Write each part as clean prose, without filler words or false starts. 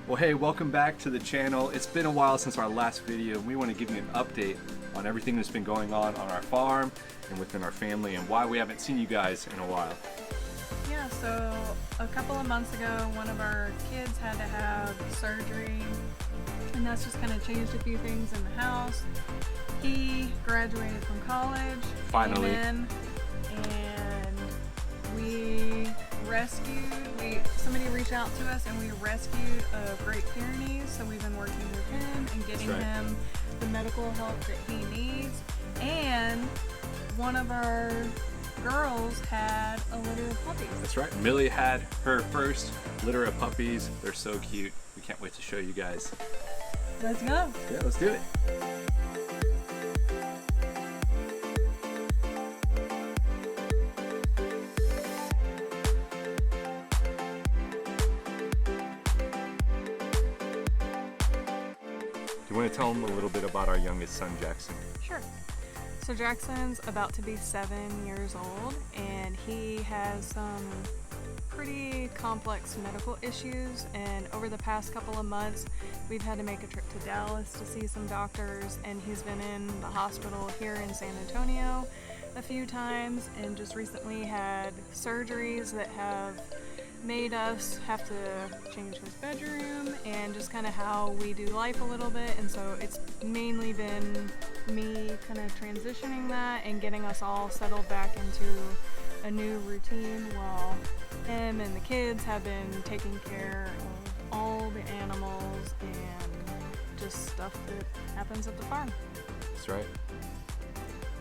Well, hey, welcome back to the channel. It's been a while since our last video, and we want to give you an update on everything that's been going on our farm and within our family and why we haven't seen you guys in a while. Yeah, so a couple of months ago, one of our kids had to have surgery, and that's just kind of changed a few things in the house. He graduated from college, Finally. came in, and we rescued, somebody reached out to us and we rescued a Great Pyrenees, so we've been working with him and getting him the medical help that he needs. And one of our girls had a litter of puppies. That's right. Millie had her first litter of puppies. They're so cute. We can't wait to show you guys. Let's go. Yeah, let's do it. Do you want to tell them a little bit about our youngest son, Jackson? Sure. So Jackson's about to be 7 years old, and he has some pretty complex medical issues, and over the past couple of months we've had to make a trip to Dallas to see some doctors, and he's been in the hospital here in San Antonio a few times, and just recently had surgeries that have made us have to change his bedroom and just kind of how we do life a little bit. And so it's mainly been me kind of transitioning that and getting us all settled back into a new routine while him and the kids have been taking care of all the animals and just stuff that happens at the farm. That's right.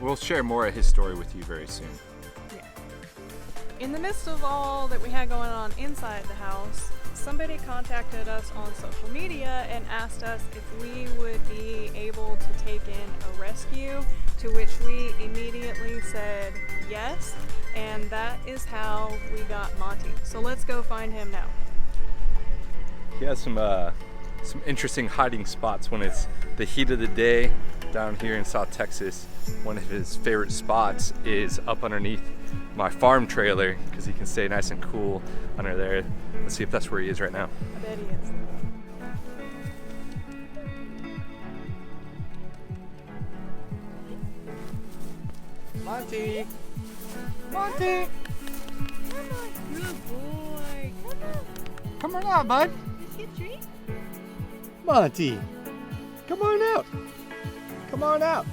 We'll share more of his story with you very soon. In the midst of all that we had going on inside the house, somebody contacted us on social media and asked us if we would be able to take in a rescue, to which we immediately said yes, and that is how we got Monty. So let's go find him now. He has some interesting hiding spots when it's the heat of the day down here in South Texas. One of his favorite spots is up underneath my farm trailer because he can stay nice and cool under there. Let's see if that's where he is right now. I bet he is. Monty! Monty! Come on, good boy. Come on. Come on out, bud. Is he a treat? Monty! Come on out! Come on out!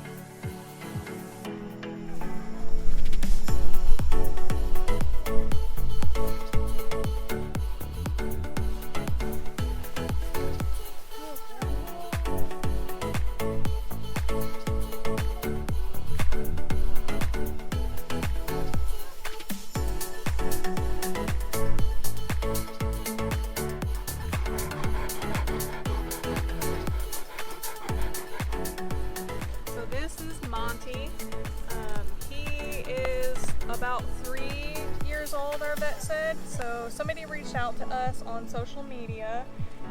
Monty. He is about 3 years old, our vet said. So somebody reached out to us on social media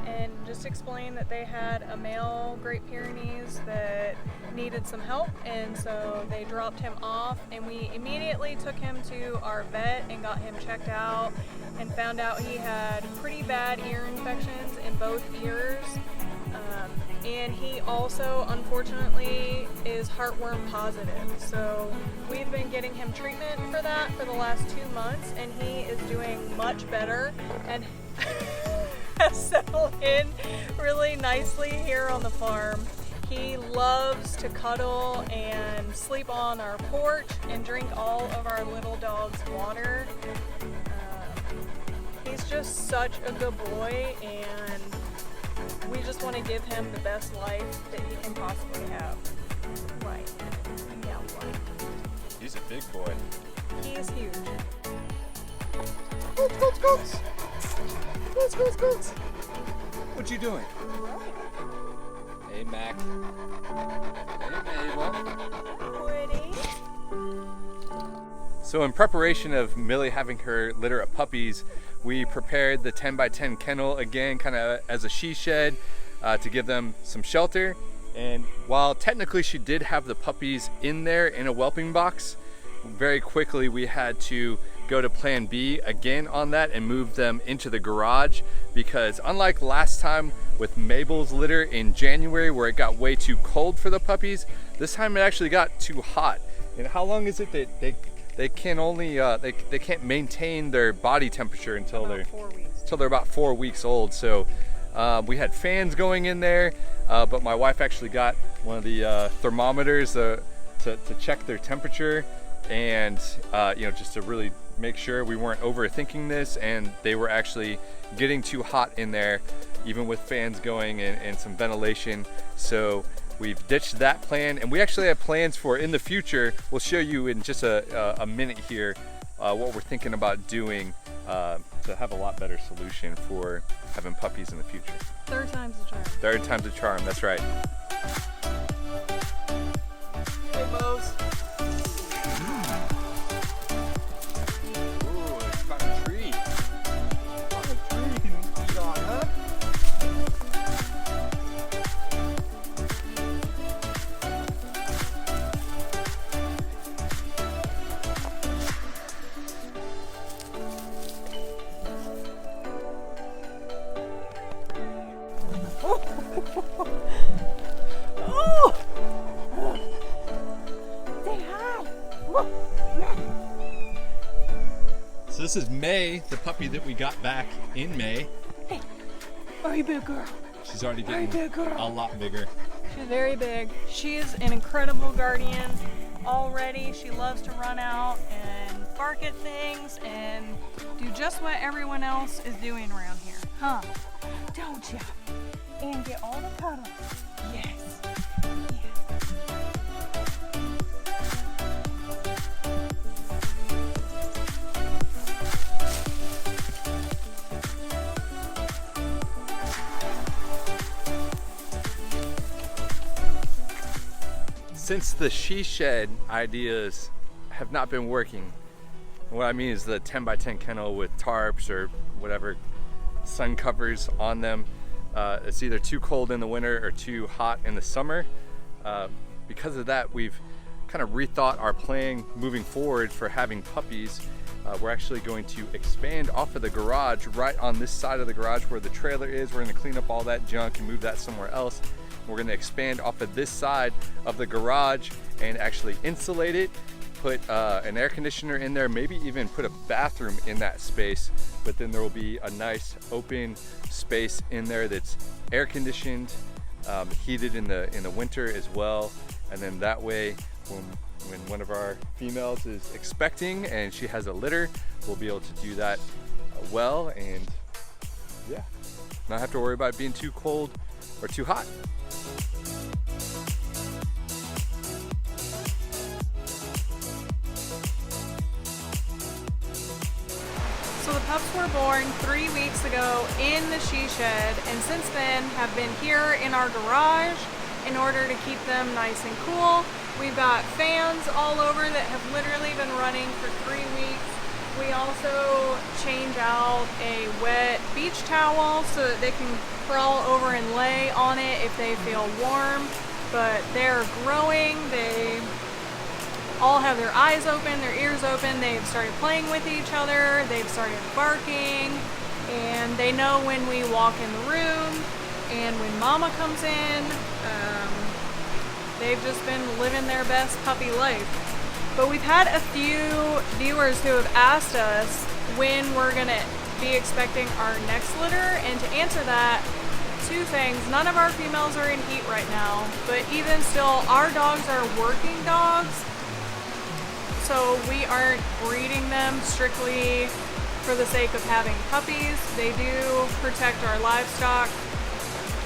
and just explained that they had a male Great Pyrenees that needed some help, and so they dropped him off, and we immediately took him to our vet and got him checked out and found out he had pretty bad ear infections in both ears. And he also, unfortunately, is heartworm positive. So we've been getting him treatment for that for the last 2 months, and he is doing much better and has settled in really nicely here on the farm. He loves to cuddle and sleep on our porch and drink all of our little dog's water. He's just such a good boy, and we just want to give him the best life that he can possibly have. Right. Yeah, right. He's a big boy. He is huge. Goats! What you doing? Right. Hey, Mac. Hey, Mabel. Woody. So in preparation of Millie having her litter of puppies, we prepared the 10x10 kennel again, kind of as a she shed, to give them some shelter. And while technically she did have the puppies in there in a whelping box, very quickly we had to go to plan B again on that and move them into the garage, because unlike last time with Mabel's litter in January where it got way too cold for the puppies, this time it actually got too hot. And how long is it that they can only they can't maintain their body temperature until they're 4 weeks. Till they're about 4 weeks old. So we had fans going in there, but my wife actually got one of the thermometers to check their temperature, and you know, just to really make sure we weren't overthinking this, and they were actually getting too hot in there, even with fans going and some ventilation. So we've ditched that plan, and we actually have plans for in the future. We'll show you in just a minute here what we're thinking about doing to have a lot better solution for having puppies in the future. Third time's the charm. Third time's a charm, that's right. Hey, Mose. Ooh, it's found a tree. Found a tree you can eat on, huh? Oh! Say hi! So this is May, the puppy that we got back in May. Hey, very big girl. She's already Very getting big girl. a lot bigger. She's very big. She's an incredible guardian already. She loves to run out and bark at things and do just what everyone else is doing around here. Huh? Don't ya? And get all the cuddles. Yes. Since the she shed ideas have not been working, what I mean is the 10 by 10 kennel with tarps or whatever sun covers on them, it's either too cold in the winter or too hot in the summer. Because of that, we've kind of rethought our plan moving forward for having puppies. We're actually going to expand off of the garage right on this side of the garage where the trailer is. We're going to clean up all that junk and move that somewhere else. We're going to expand off of this side of the garage and actually insulate it, put an air conditioner in there, maybe even put a bathroom in that space. But then there will be a nice open space in there that's air conditioned, heated in the winter as well. And then that way, when one of our females is expecting and she has a litter, we'll be able to do that well, and yeah, not have to worry about it being too cold or too hot. So the pups were born 3 weeks ago in the she shed, and since then have been here in our garage in order to keep them nice and cool. We've got fans all over that have literally been running for 3 weeks. We also change out a wet beach towel so that they can crawl over and lay on it if they feel warm. But they're growing. They all have their eyes open, their ears open. They've started playing with each other. They've started barking, and they know when we walk in the room and when Mama comes in. They've just been living their best puppy life. But we've had a few viewers who have asked us when we're gonna be expecting our next litter, and to answer that, 2 things. None of our females are in heat right now, but even still, our dogs are working dogs, so we aren't breeding them strictly for the sake of having puppies. They do protect our livestock,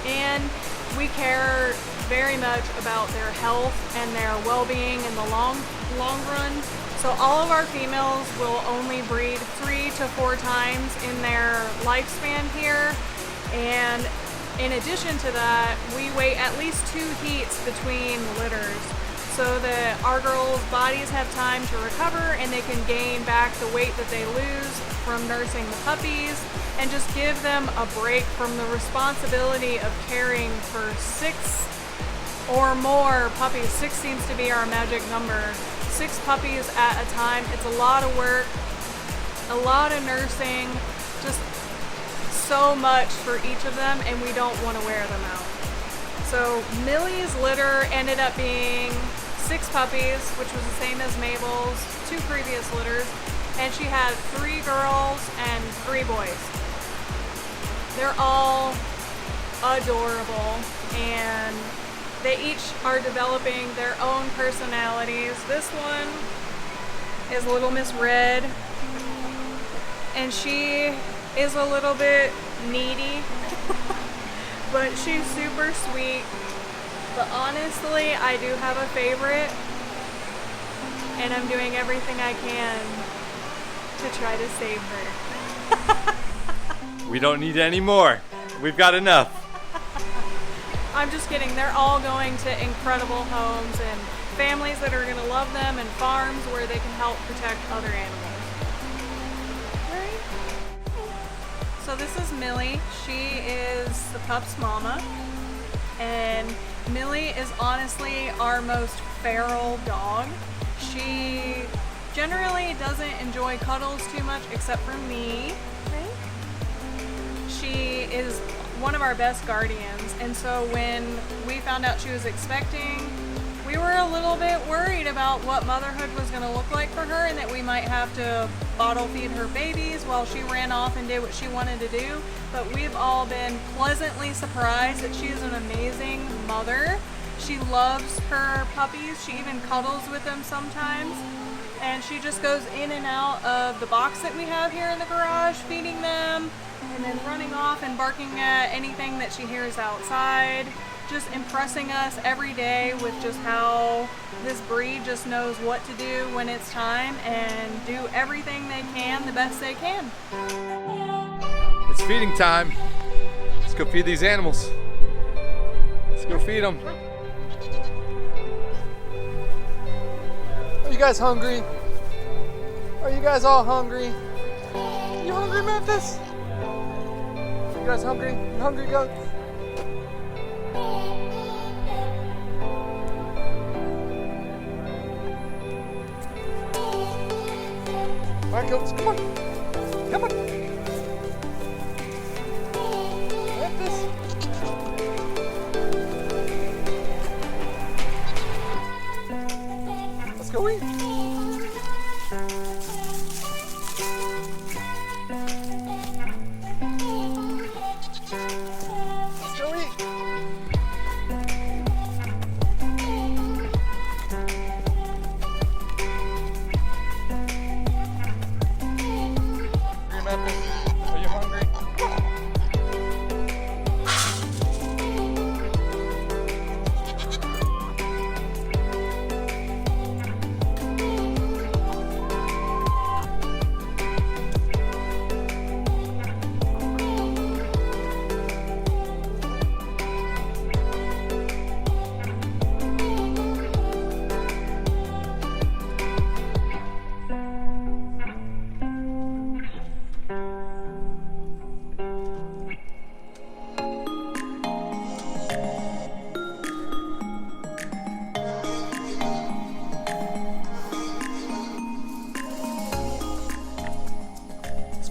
and we care very much about their health and their well-being in the long run. So all of our females will only breed 3 to 4 times in their lifespan here, and in addition to that, we wait at least 2 heats between litters so that our girls' bodies have time to recover and they can gain back the weight that they lose from nursing the puppies, and just give them a break from the responsibility of caring for 6 or more puppies. 6 seems to be our magic number. 6 puppies at a time. It's a lot of work, a lot of nursing, just so much for each of them, and we don't want to wear them out. So Millie's litter ended up being 6 puppies, which was the same as Mabel's 2 previous litters, and she had 3 girls and 3 boys. They're all adorable, and they each are developing their own personalities. This one is Little Miss Red, and she is a little bit needy, but she's super sweet. But honestly, I do have a favorite, and I'm doing everything I can to try to save her. We don't need any more. We've got enough. I'm just kidding. They're all going to incredible homes and families that are going to love them, and farms where they can help protect other animals. Right? So this is Millie. She is the pup's mama, and Millie is honestly our most feral dog. She generally doesn't enjoy cuddles too much, except for me. Right? She is one of our best guardians, and so when we found out she was expecting, we were a little bit worried about what motherhood was going to look like for her, and that we might have to bottle feed her babies while she ran off and did what she wanted to do. But we've all been pleasantly surprised that she is an amazing mother. She loves her puppies. She even cuddles with them sometimes, and she just goes in and out of the box that we have here in the garage, feeding them, and then running off and barking at anything that she hears outside, just impressing us every day with just how this breed just knows what to do when it's time, and do everything they can the best they can. It's feeding time. Let's go feed these animals. Let's go feed them. Are you guys hungry? Are you guys all hungry? You hungry, Memphis? You guys hungry? You hungry, goats? All right, goats, come on. Come on. Memphis. Let's go eat. Are you hungry?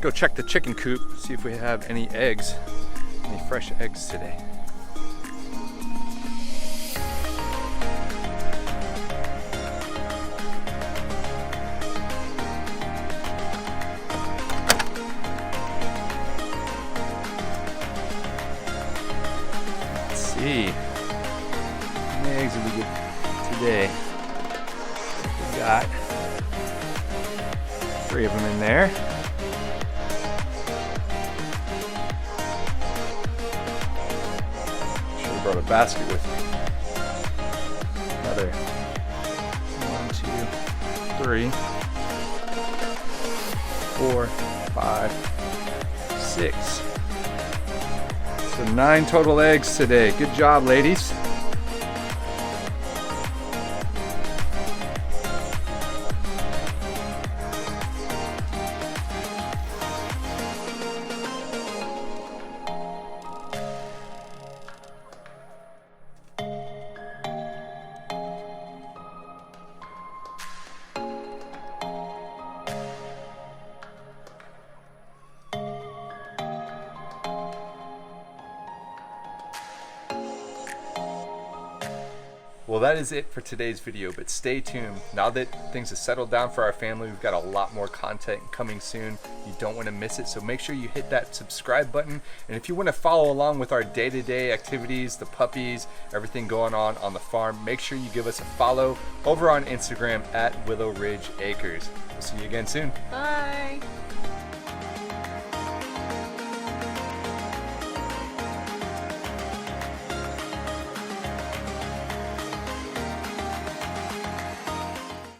Go check the chicken coop, see if we have any eggs, any fresh eggs today. Let's see, how many eggs did we get today? We got 3 of them in there. Brought a basket with me. Another 1, 2, 3, 4, 5, 6. So 9 total eggs today. Good job, ladies. Well, that is it for today's video, but stay tuned. Now that things have settled down for our family, we've got a lot more content coming soon. You don't want to miss it, so make sure you hit that subscribe button. And if you want to follow along with our day-to-day activities, the puppies, everything going on the farm, make sure you give us a follow over on Instagram at Willow Ridge Acres. We'll see you again soon. Bye.